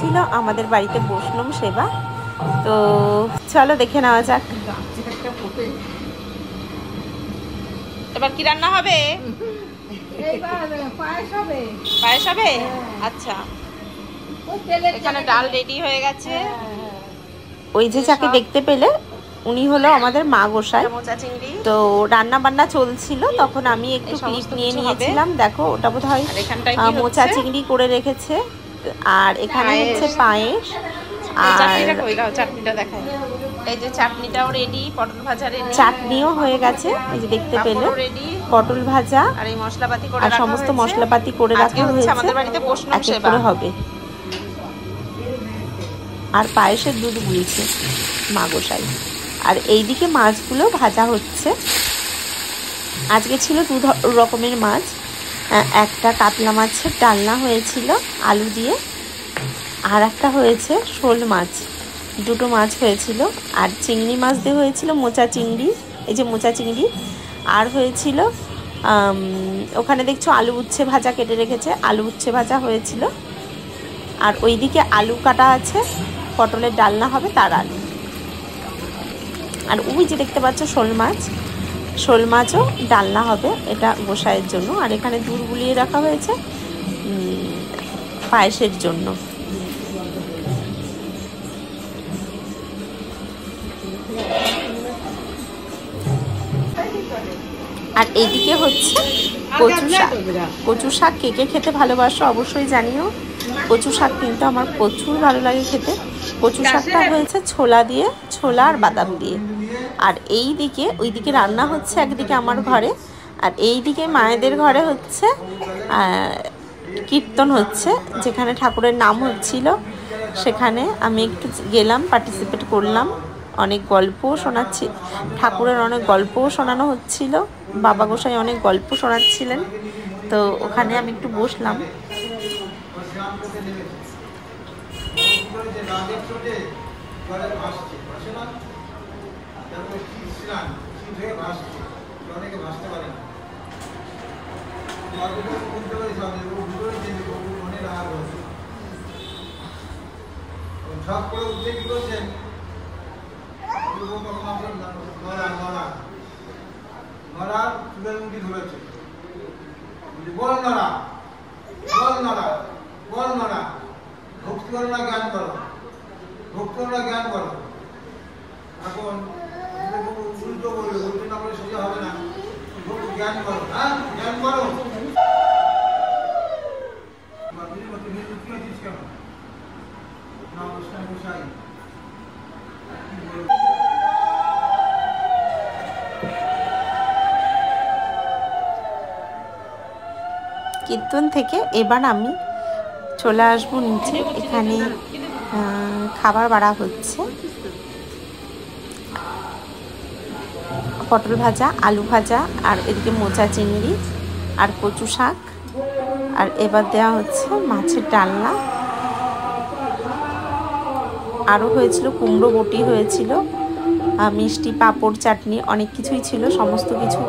ছিল আমাদের বাড়িতে বৈষ্ণব সেবা। তো চলো দেখে নেওয়া যাক এবার কি রান্না হবে। পায়েস হবে। আচ্ছা, এখানে ডাল রেডি হয়ে গেছে। ওই যে যাকে দেখতে পেলে উনি হলো আমাদের মা গোসাই। তো রান্না বান্না চলছিল, তখন আমি একটু ক্লিপ নিয়ে নিয়েছিলাম। দেখো ওটা বোধহয় মোচা চিংড়ি করে রেখেছে। আর এখানে হচ্ছে পায়েস। আর চাটনিটা দেখাই, এই যে চাটনিটাও রেডি, পটল ভাজা রেডি, চাটনিও হয়ে গেছে। এই যে দেখতে পেলে পটল ভাজা আর এই মশলাপাতি করে আর সমস্ত মশলাপাতি করে রাখা হয়েছে। আমাদের বাড়িতে বৈষ্ণব সেবা হবে। আর পায়েসের দুধ গুলিছে মা গোসাই। আর এইদিকে মাছগুলো ভাজা হচ্ছে। আজকে ছিল দু রকমের মাছ। একটা কাতলা মাছের ডালনা হয়েছিল আলু দিয়ে, আর একটা হয়েছে শোল মাছ। দুটো মাছ হয়েছিল। আর চিংড়ি মাছ দিয়ে হয়েছিল মোচা চিংড়ি, এই যে মোচা চিংড়ি। আর হয়েছিল ওখানে দেখছো আলু উচ্ছে ভাজা কেটে রেখেছে, আলু উচ্ছে ভাজা হয়েছিল। আর ওইদিকে আলু কাটা আছে, পটলের ডালনা হবে তার আলু। আর ওই যে দেখতে পাচ্ছ শোল মাছ, শোল মাছও ডালনা হবে, এটা গোসাইয়ের জন্য। আর এখানে দুধ গুলিয়ে রাখা হয়েছে পায়েসের জন্য। আর এইদিকে হচ্ছে কচু শাক। কচু শাক কে কে খেতে ভালোবাসো অবশ্যই জানিও। কচু শাক কিন্তু আমার প্রচুর ভালো লাগে খেতে। কচু শাকটা হয়েছে ছোলা দিয়ে, ছোলা আর বাদাম দিয়ে। আর এই দিকে ওইদিকে রান্না হচ্ছে একদিকে আমার ঘরে, আর এই দিকে মায়েদের ঘরে হচ্ছে কীর্তন হচ্ছে, যেখানে ঠাকুরের নাম হচ্ছিল। সেখানে আমি একটু গেলাম, পার্টিসিপেট করলাম। অনেক গল্পও শোনাচ্ছি, ঠাকুরের অনেক গল্পও শোনানো হচ্ছিল। বাবা গোসাই অনেক গল্প শোনাচ্ছিলেন। তো ওখানে আমি একটু বসলাম। ভক্তি করো না জ্ঞান করো, ভক্তি করো না জ্ঞান করো। এখন উল্টো বলবে, উল্টো না বলে সোজা হবে না। জ্ঞান করো, হ্যাঁ জ্ঞান করো। কেন না গোসাই কীর্তন থেকে এবার আমি চলে আসবো নিচে। এখানে খাবার বাড়া হচ্ছে, পটল ভাজা, আলু ভাজা, আর এদিকে মোচা চিংড়ি আর কচু শাক। আর এবার দেওয়া হচ্ছে মাছের ডালনা। আরও হয়েছিল কুমড়ো বটি হয়েছিল, মিষ্টি, পাঁপড়, চাটনি, অনেক কিছুই ছিল। সমস্ত কিছু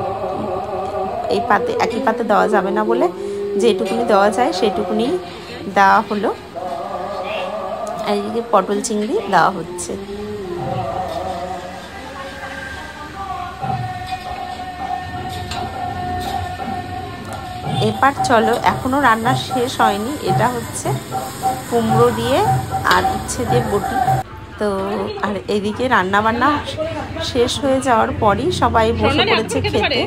এই পাতে একই পাতে দেওয়া যাবে না বলে যেটুকুনি দেওয়া যায় সেটুকুনি দেওয়া হলো। আর এদিকে পটল চিংড়ি দেওয়া হচ্ছে। এবার চলো, এখনো রান্না শেষ হয়নি। এটা হচ্ছে কুমড়ো দিয়ে আর উচ্ছে দিয়ে বটি। তো আর এদিকে রান্না বান্না শেষ হয়ে যাওয়ার পরই সবাই বসে পড়েছে খেতে।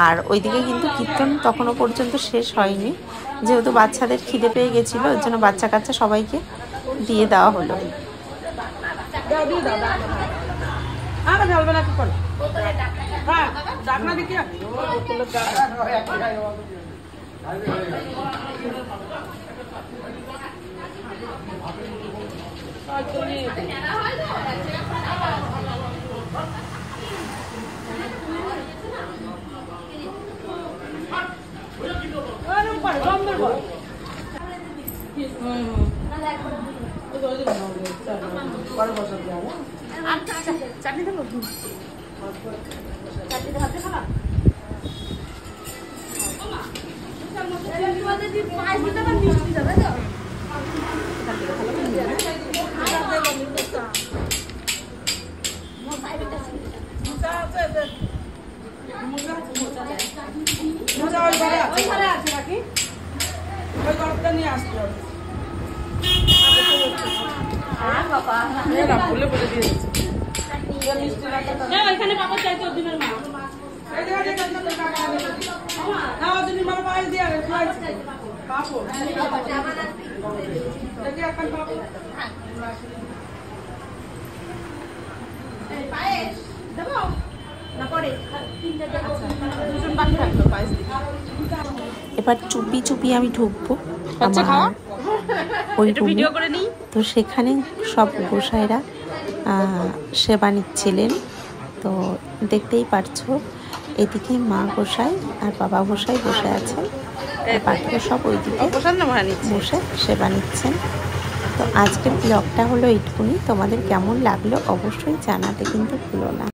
আর ওইদিকে কিন্তু কীর্তন তখনও পর্যন্ত শেষ হয়নি, যেহেতু বাচ্চাদের খিদে পেয়ে গেছিলো, ওর জন্য বাচ্চা কাচ্চা সবাইকে দিয়ে দেওয়া হলো। চাটনি দেবো, চাটনি হাতে খাওয়া। নিয়ে আসতে হবে। এখানে পাপড় চাইতো দিনের মা এবার চুপি চুপি আমি ঢুকবো আমার ওই রুমে। তো সেখানে সব গোসাইরা সেবা নিচ্ছিলেন। তো দেখতেই পারছো এদিকে মা গোসাই আর বাবা গোসাই বসে আছেন, বাকিরা সব ওইদিকে বসে সেবা নিচ্ছেন। তো আজকের ব্লগটা হলো এইটুকুনি। তোমাদের কেমন লাগলো অবশ্যই জানাতে কিন্তু ভুলো না।